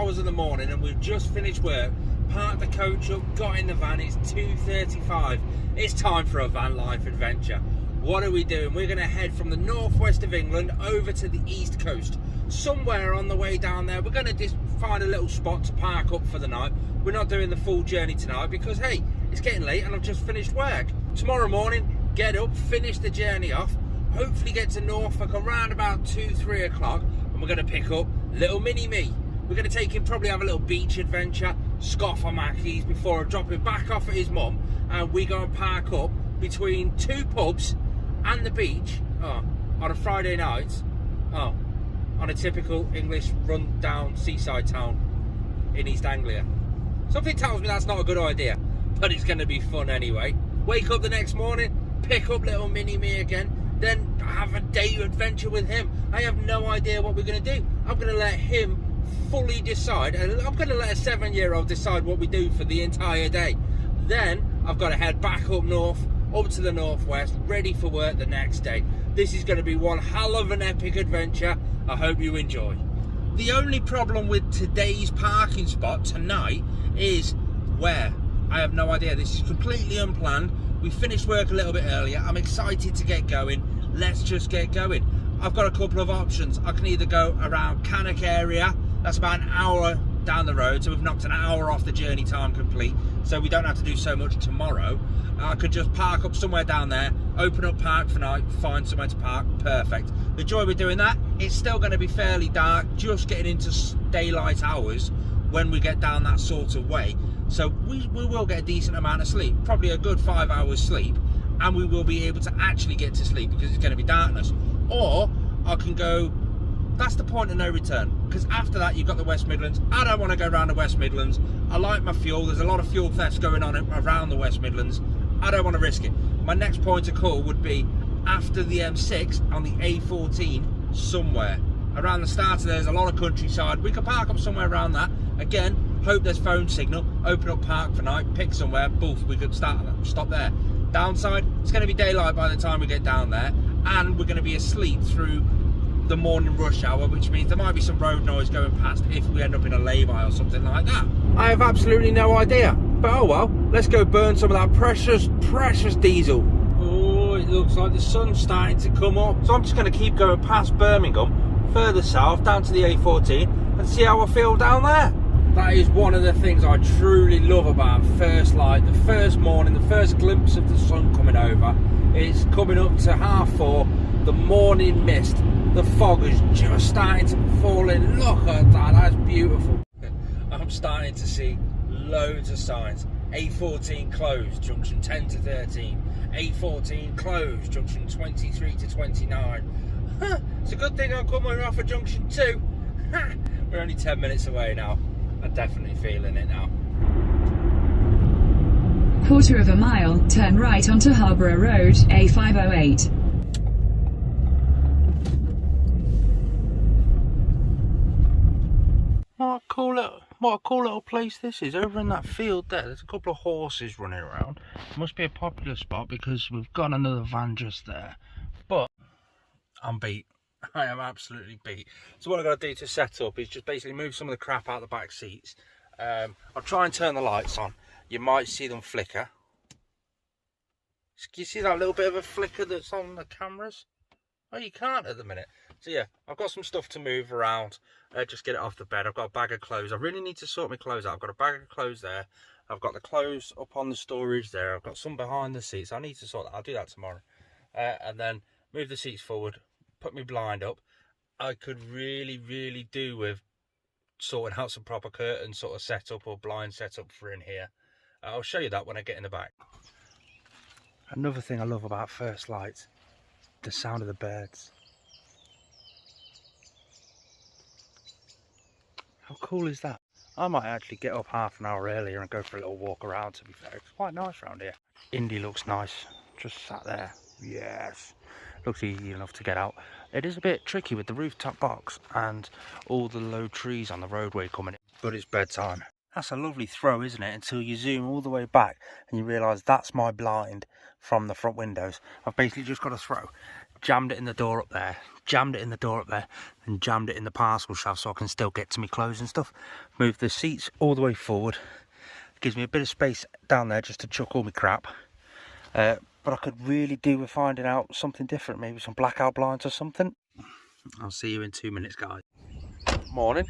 hours of the morning and we've just finished work, parked the coach up, got in the van. It's 2:35. It's time for a van life adventure. What are we doing? We're going to head from the northwest of England over to the east coast. Somewhere on the way down there, we're going to just find a little spot to park up for the night. We're not doing the full journey tonight because, hey, it's getting late and I've just finished work. Tomorrow morning, get up, finish the journey off, hopefully get to Norfolk around about 2-3 o'clock, and we're going to pick up little mini me. We're going to take him, probably have a little beach adventure, scoff on Mackey's before I drop him back off at his mum, and we go and park up between 2 pubs and the beach on a Friday night, on a typical English run-down seaside town in East Anglia. Something tells me that's not a good idea, but it's going to be fun anyway. Wake up the next morning, pick up little mini me again, then have a day adventure with him. I have no idea what we're going to do. I'm going to let him fully decide, and I'm going to let a 7-year-old decide what we do for the entire day. Then I've got to head back up north, up to the northwest, ready for work the next day. This is going to be one hell of an epic adventure. I hope you enjoy. The only problem with today's parking spot tonight is where. I have no idea. This is completely unplanned. We finished work a little bit earlier. I'm excited to get going. Let's just get going. I've got a couple of options. I can either go around Cannock area. That's about an hour down the road, so we've knocked an hour off the journey time complete, so we don't have to do so much tomorrow. I could just park up somewhere down there, open up park for night, find somewhere to park. Perfect. The joy with doing that, it's still going to be fairly dark, just getting into daylight hours when we get down that sort of way. So we will get a decent amount of sleep, probably a good 5 hours sleep, and we will be able to actually get to sleep because it's going to be darkness. Or I can go, that's the point of no return, because after that you've got the West Midlands. I don't want to go around the West Midlands. I like my fuel. There's a lot of fuel thefts going on around the West Midlands. I don't want to risk it. My next point of call would be after the M6 on the A14 somewhere. Around the start of there's a lot of countryside. We could park up somewhere around that. Again, hope there's phone signal, open up park for night, pick somewhere, boof, we could stop there. Downside, it's going to be daylight by the time we get down there, and we're going to be asleep through the morning rush hour, which means there might be some road noise going past if we end up in a lay-by or something like that. I have absolutely no idea, but oh well, let's go burn some of that precious diesel. Oh, it looks like the sun's starting to come up, so I'm just going to keep going past Birmingham, further south, down to the A14, and see how I feel down there. That is one of the things I truly love about first light, the first morning, the first glimpse of the sun coming over. It's coming up to 4:30, the morning mist, the fog is just starting to fall in. Look at that, that's beautiful. I'm starting to see loads of signs. A14 closed, junction 10 to 13. A14 closed, junction 23 to 29. It's a good thing I'm coming off of junction 2. We're only 10 minutes away now. I'm definitely feeling it now. Quarter of a mile, turn right onto Harborough Road, A508. What a cool little place this is. Over in that field there's a couple of horses running around. It must be a popular spot because we've got another van just there. But I'm beat. I am absolutely beat. So what I've got to do to set up is just basically move some of the crap out of the back seats. I'll try and turn the lights on. You might see them flicker. Can you see that little bit of a flicker that's on the cameras? Oh, you can't at the minute. So yeah, I've got some stuff to move around. Just get it off the bed. I've got a bag of clothes. I really need to sort my clothes out. I've got a bag of clothes there. I've got the clothes up on the storage there. I've got some behind the seats. I need to sort that. I'll do that tomorrow. And then move the seats forward. Put my blind up. I could really do with sorting out some proper curtains sort of setup or blind setup for in here. I'll show you that when I get in the back. Another thing I love about first light, the sound of the birds. How cool is that? I might actually get up half an hour earlier and go for a little walk around, to be fair. It's quite nice around here. Indy looks nice, just sat there. Yes. Looks easy enough to get out. It is a bit tricky with the rooftop box and all the low trees on the roadway coming in, but it's bedtime. That's a lovely throw, isn't it? Until you zoom all the way back and you realise that's my blind from the front windows. I've basically just got to throw jammed it in the door up there, jammed it in the door up there, and jammed it in the parcel shelf so I can still get to my clothes and stuff. Moved the seats all the way forward. Gives me a bit of space down there just to chuck all my crap. But I could really do with finding out something different, maybe some blackout blinds or something. I'll see you in 2 minutes, guys. Morning.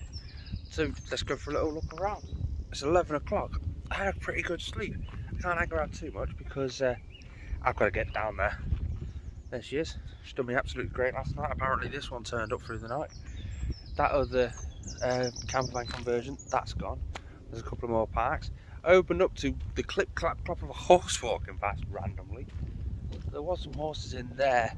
So let's go for a little look around. It's 11 o'clock. I had a pretty good sleep. I can't hang around too much because I've got to get down there. There she is. She's done me absolutely great last night. Apparently this one turned up through the night. That other campervan conversion, that's gone. There's a couple of more parks. I opened up to the clip clap clop of a horse walking past randomly. There was some horses in there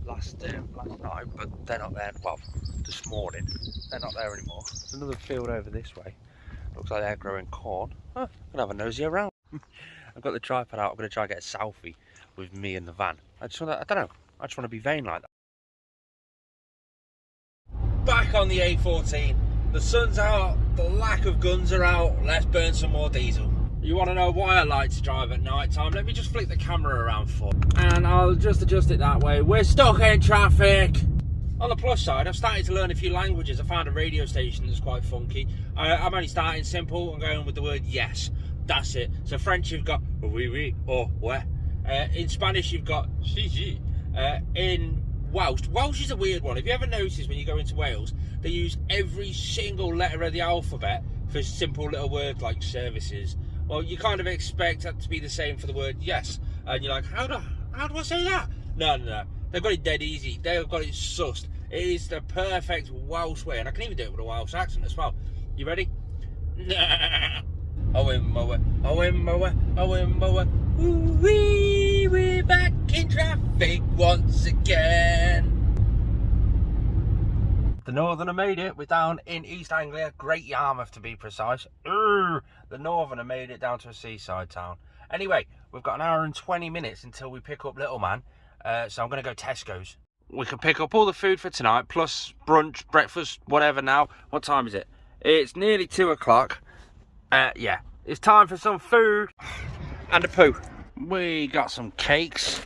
last night, but they're not there. Well, this morning they're not there anymore. There's another field over this way. Looks like they're growing corn. I'm gonna have a nosy around. I've got the tripod out. I'm gonna try and get a selfie with me and the van. I don't know. I just want to be vain like that. Back on the A14. The sun's out. The lack of guns are out. Let's burn some more diesel. You want to know why I like to drive at night time? Let me just flick the camera around for, and I'll just adjust it that way. We're stuck in traffic. On the plus side, I've started to learn a few languages. I found a radio station that's quite funky. I'm only starting simple and going with the word yes. That's it. So French, you've got oui, oui, or ouais. In Spanish, you've got si, si. In Welsh is a weird one. Have you ever noticed when you go into Wales, they use every single letter of the alphabet for simple little words like services? Well, you kind of expect that to be the same for the word yes. And you're like, how do I say that? No. They've got it dead easy. They've got it sussed. It is the perfect Welsh way. And I can even do it with a Welsh accent as well. You ready? We're back in traffic once again. The Northerner made it. We're down in East Anglia, Great Yarmouth to be precise. The Northerner made it down to a seaside town. Anyway, we've got an hour and 20 minutes until we pick up little man. So I'm going to go Tesco's. We can pick up all the food for tonight, plus brunch, breakfast, whatever now. What time is it? It's nearly 2 o'clock. Yeah, it's time for some food and a poo. We got some cakes,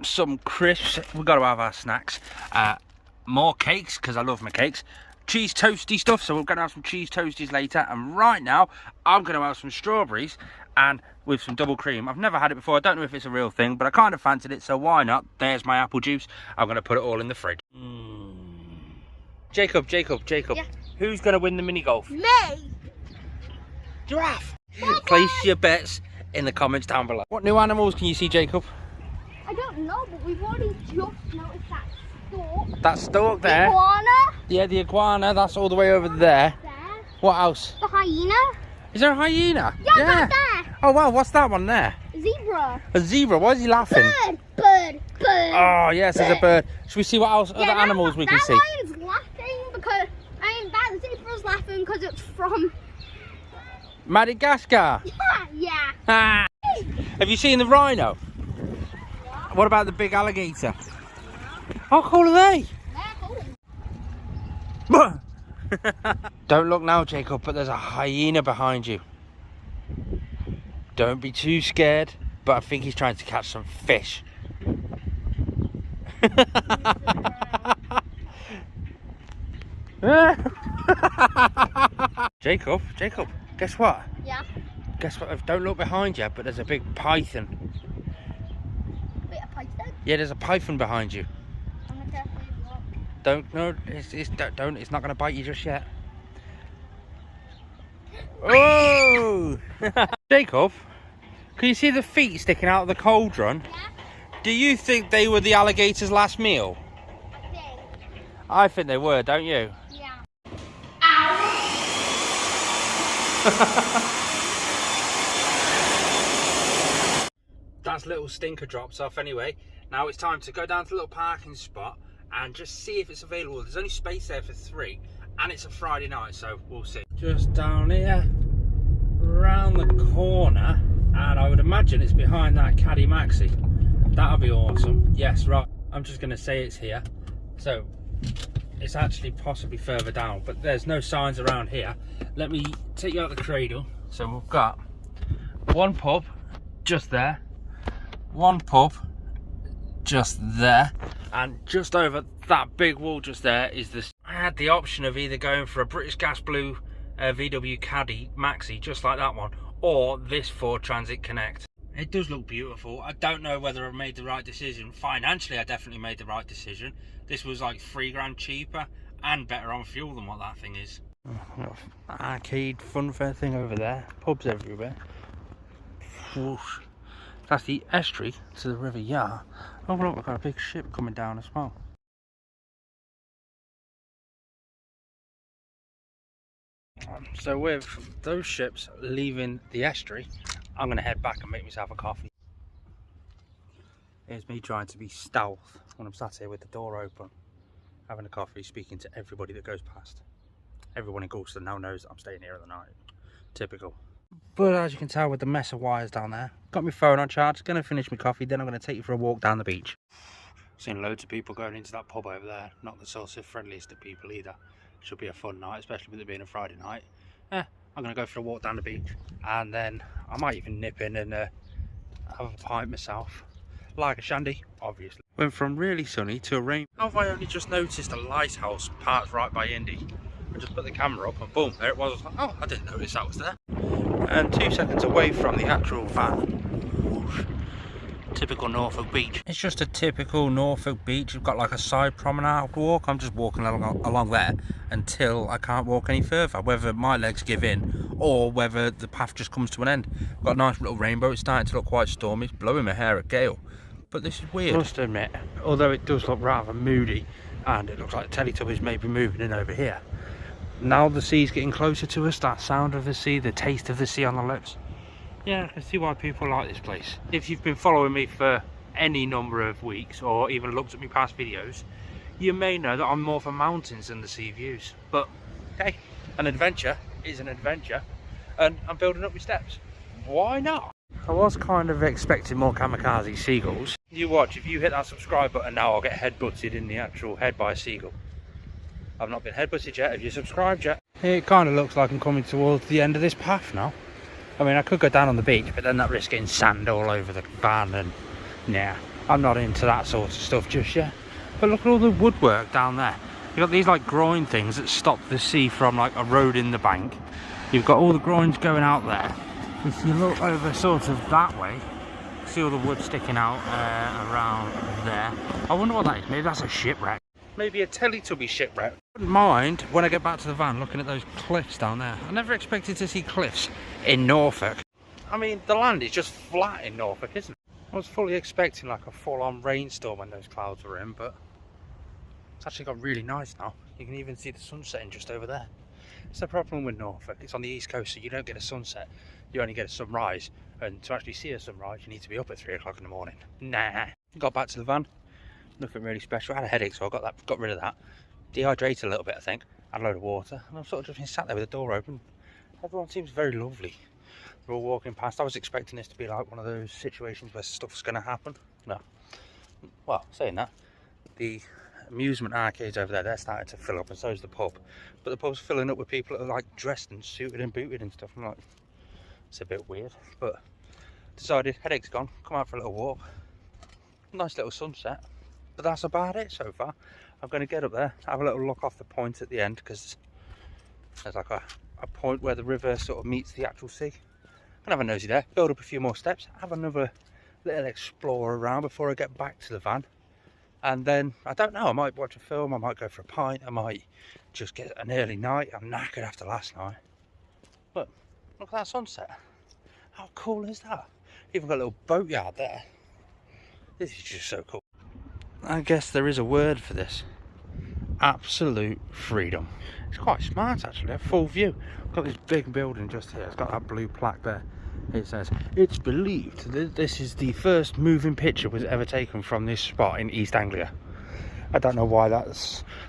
some crisps. We've got to have our snacks. More cakes, because I love my cakes. Cheese toasty stuff, so we're going to have some cheese toasties later. And right now, I'm going to have some strawberries and with some double cream. I've never had it before. I don't know if it's a real thing, but I kind of fancied it, so why not? There's my apple juice. I'm going to put it all in the fridge. Jacob. Yeah. Who's going to win the mini golf? Me! Giraffe! Place your bets in the comments down below. What new animals can you see, Jacob? I don't know, but we've already just noticed that stork. That stork there? The iguana. Yeah, the iguana. That's all the way over there. What else? The hyena. Is there a hyena? Yeah. Back there. Oh wow, what's that one there? Zebra. A zebra. Why is he laughing? Bird. Oh yes, there's a bird. Should we see what else other animals we can see? That lion's laughing because that zebra's laughing because it's from Madagascar. Yeah. Ah. Have you seen the rhino? Yeah. What about the big alligator? How cool are they? Cool. Don't look now, Jacob, but there's a hyena behind you. Don't be too scared, but I think he's trying to catch some fish. Jacob, guess what? Yeah. Guess what? Don't look behind you, but there's a big python. Wait, a python? Yeah, there's a python behind you. I'm gonna definitely look. It's not going to bite you just yet. Oh! Jacob, can you see the feet sticking out of the cauldron? Yeah. Do you think they were the alligator's last meal? I think they were, don't you? Yeah. That's little stinker drops off anyway. Now it's time to go down to the little parking spot and just see if it's available. There's only space there for 3 and it's a Friday night, so we'll see. Just down here, round the corner, and I would imagine it's behind that Caddy Maxi. That'll be awesome. Yes, right. I'm just going to say it's here. So it's actually possibly further down, but there's no signs around here. Let me take you out the cradle. So we've got one pub just there, one pub just there, and just over that big wall just there is this. I had the option of either going for a British Gas Blue VW Caddy Maxi, just like that one, or this Ford Transit Connect. It does look beautiful. I don't know whether I've made the right decision. Financially, I definitely made the right decision. This was like £3 cheaper and better on fuel than what that thing is. Arcade fun fair thing over there. Pubs everywhere. Whoosh. That's the estuary to the River Yar. Oh look, we've got a big ship coming down as well. So with those ships leaving the estuary, I'm going to head back and make myself a coffee. Here's me trying to be stealth when I'm sat here with the door open, having a coffee, speaking to everybody that goes past. Everyone in Galston now knows that I'm staying here at the night. Typical. But as you can tell with the mess of wires down there, got my phone on charge, going to finish my coffee, then I'm going to take you for a walk down the beach. Seen loads of people going into that pub over there, not the sort of friendliest of people either. Should be a fun night, especially with it being a Friday night. I'm going to go for a walk down the beach, and then I might even nip in and have a pint myself. Like a shandy, obviously. Went from really sunny to a rain. How have I only just noticed a lighthouse parked right by Indy? I just put the camera up and boom, there it was. I was like, oh, I didn't notice that was there. And 2 seconds away from the actual van. Whoosh. Typical Norfolk beach. It's just a typical Norfolk beach. You've got like a side promenade walk. I'm just walking along there until I can't walk any further, whether my legs give in or whether the path just comes to an end. Got a nice little rainbow. It's starting to look quite stormy. It's blowing my hair a gale, but this is weird. I must admit, although it does look rather moody and it looks like the Teletubbies may be moving in over here, now the sea's getting closer to us. That sound of the sea, the taste of the sea on the lips. Yeah, I can see why people like this place. If you've been following me for any number of weeks or even looked at my past videos, you may know that I'm more for mountains than the sea views. But hey, an adventure is an adventure, and I'm building up my steps. Why not? I was kind of expecting more kamikaze seagulls. You watch, if you hit that subscribe button now, I'll get headbutted in the actual head by a seagull. I've not been headbutted yet. Have you subscribed yet? It kind of looks like I'm coming towards the end of this path now. I mean, I could go down on the beach, but then that risks getting sand all over the van, and yeah, I'm not into that sort of stuff just yet. But look at all the woodwork down there. You've got these like groin things that stop the sea from like eroding the bank. You've got all the groins going out there. If you look over sort of that way, see all the wood sticking out around there. I wonder what that is. Maybe that's a shipwreck. Maybe a Teletubby shipwreck. I wouldn't mind when I get back to the van looking at those cliffs down there. I never expected to see cliffs in Norfolk. I mean, the land is just flat in Norfolk, isn't it? I was fully expecting like a full-on rainstorm when those clouds were in, but it's actually got really nice now. You can even see the sun setting just over there. It's the problem with Norfolk. It's on the east coast, so you don't get a sunset. You only get a sunrise. And to actually see a sunrise, you need to be up at 3 o'clock in the morning. Nah. Got back to the van. Nothing really special. I had a headache, so I got rid of that. Dehydrated a little bit, I think. Had a load of water, and I've sort of just been sat there with the door open. Everyone seems very lovely. They're all walking past. I was expecting this to be like one of those situations where stuff's going to happen. No. Well, saying that, the amusement arcades over there, they're starting to fill up, and so is the pub. But the pub's filling up with people that are like dressed and suited and booted and stuff. I'm like, it's a bit weird, but decided headache's gone. Come out for a little walk. Nice little sunset. But that's about it so far. I'm going to get up there, have a little look off the point at the end, because there's like a point where the river sort of meets the actual sea. And have a nosy there, build up a few more steps, have another little explore around before I get back to the van. And then, I don't know, I might watch a film, I might go for a pint, I might just get an early night. I'm knackered after last night. But look at that sunset. How cool is that? Even got a little boatyard there. This is just so cool. I guess there is a word for this. Absolute freedom. It's quite smart actually, a full view. I've got this big building just here, it's got that blue plaque there. It says, it's believed that this is the first moving picture was ever taken from this spot in East Anglia. I don't know why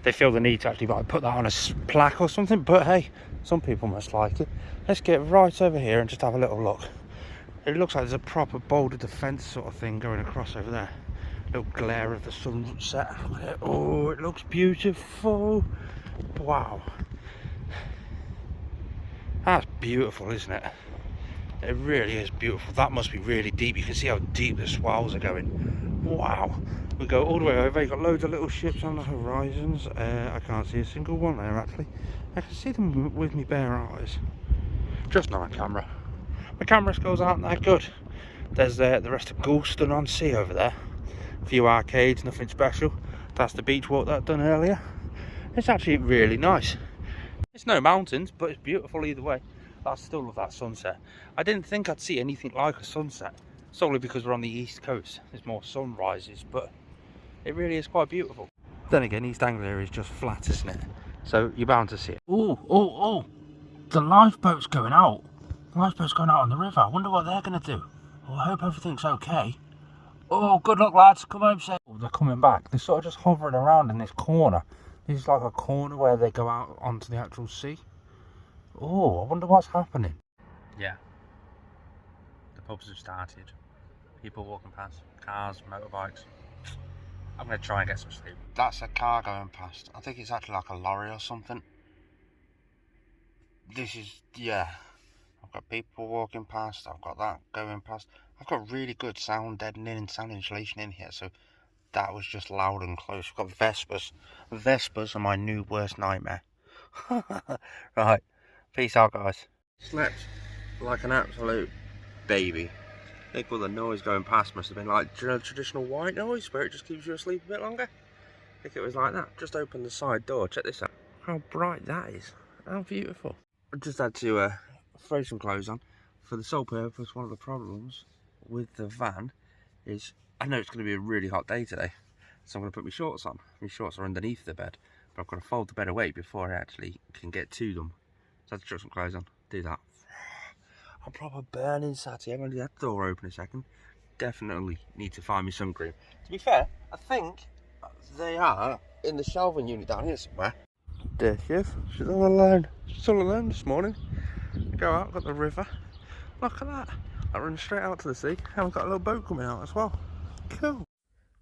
they feel the need to actually like, put that on a plaque or something, but hey, some people must like it. Let's get right over here and just have a little look. It looks like there's a proper boulder defence sort of thing going across over there. Little glare of the sunset. Look at it. Oh, it looks beautiful. Wow. That's beautiful, isn't it? It really is beautiful. That must be really deep. You can see how deep the swells are going. Wow. We go all the way over. You've got loads of little ships on the horizons. I can't see a single one there actually. I can see them with my bare eyes. Just not my camera. My camera skills aren't that good. There's the rest of Goulston on Sea over there. A few arcades, nothing special. That's the beach walk that I've done earlier. It's actually really nice. It's no mountains, but it's beautiful either way. I still love that sunset. I didn't think I'd see anything like a sunset, solely because we're on the east coast. There's more sunrises, but it really is quite beautiful. Then again, East Anglia is just flat, isn't it? So you're bound to see it. Oh! The lifeboat's going out. The lifeboat's going out on the river. I wonder what they're going to do. Well, I hope everything's okay. Oh, good luck, lads. Come home safe. Oh, they're coming back. They're sort of just hovering around in this corner. This is like a corner where they go out onto the actual sea. Oh, I wonder what's happening. Yeah. The pubs have started. People walking past. Cars, motorbikes. I'm going to try and get some sleep. That's a car going past. I think it's actually like a lorry or something. This is, yeah. I've got people walking past. I've got that going past. I've got really good sound deadening and sound insulation in here. So that was just loud and close. We've got Vespers. Vespers are my new worst nightmare. Right. Peace out, guys. Slept like an absolute baby. I think all the noise going past must have been like traditional white noise where it just keeps you asleep a bit longer. I think it was like that. Just open the side door. Check this out. How bright that is. How beautiful. I just had to throw some clothes on for the sole purpose. One of the problems with the van is I know it's going to be a really hot day today, so I'm going to put my shorts on. My shorts are underneath the bed, but I've got to fold the bed away before I actually can get to them. So I have to chuck some clothes on, do that. I'm proper burning Saturday. I'm going to get the door open a second. Definitely need to find me sun cream. To be fair, I think they are in the shelving unit down here somewhere. There she is. She's all alone. She's all alone this morning. Go out, got the river. Look at that. I run straight out to the sea. And we've got a little boat coming out as well. Cool.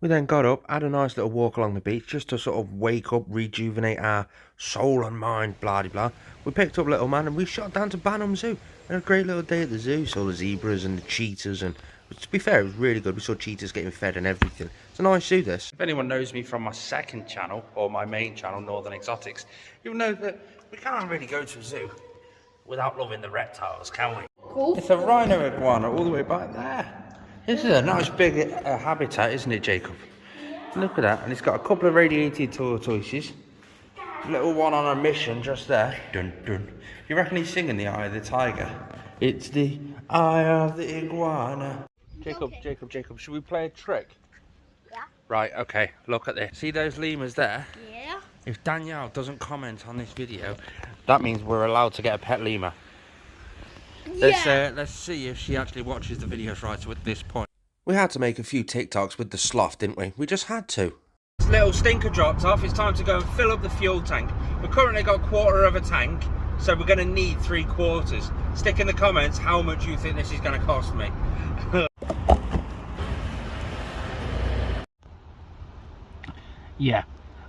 We then got up, had a nice little walk along the beach just to sort of wake up, rejuvenate our soul and mind, blah de blah. We picked up little man and we shot down to Banham Zoo. We had a great little day at the zoo. Saw the zebras and the cheetahs, and to be fair, it was really good. We saw cheetahs getting fed and everything. It's a nice zoo, this. If anyone knows me from my second channel, or my main channel, Northern Exotics, you'll know that we can't really go to a zoo without loving the reptiles, can we? Cool. It's a rhino iguana all the way back there. This is a nice big habitat, isn't it, Jacob? Look at that, and it's got a couple of radiated tortoises. Little one on a mission just there. Dun dun. You reckon he's singing the Eye of the Tiger? It's the Eye of the Iguana. Jacob, Jacob, should we play a trick? Yeah. Right, okay, look at this. See those lemurs there? Yeah. If Danielle doesn't comment on this video, that means we're allowed to get a pet lemur. Yeah. Let's see if she actually watches the videos right at this point. We had to make a few TikToks with the sloth, didn't we? We just had to. This little stinker dropped off. It's time to go and fill up the fuel tank. We've currently got a quarter of a tank, so we're going to need 3/4. Stick in the comments how much you think this is going to cost me. Yeah,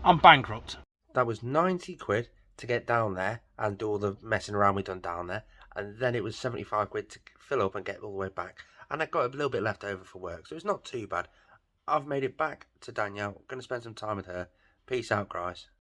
I'm bankrupt. That was 90 quid to get down there and do all the messing around we done down there. And then it was 75 quid to fill up and get all the way back. And I got a little bit left over for work, so it's not too bad. I've made it back to Danielle. Going to spend some time with her. Peace out, guys.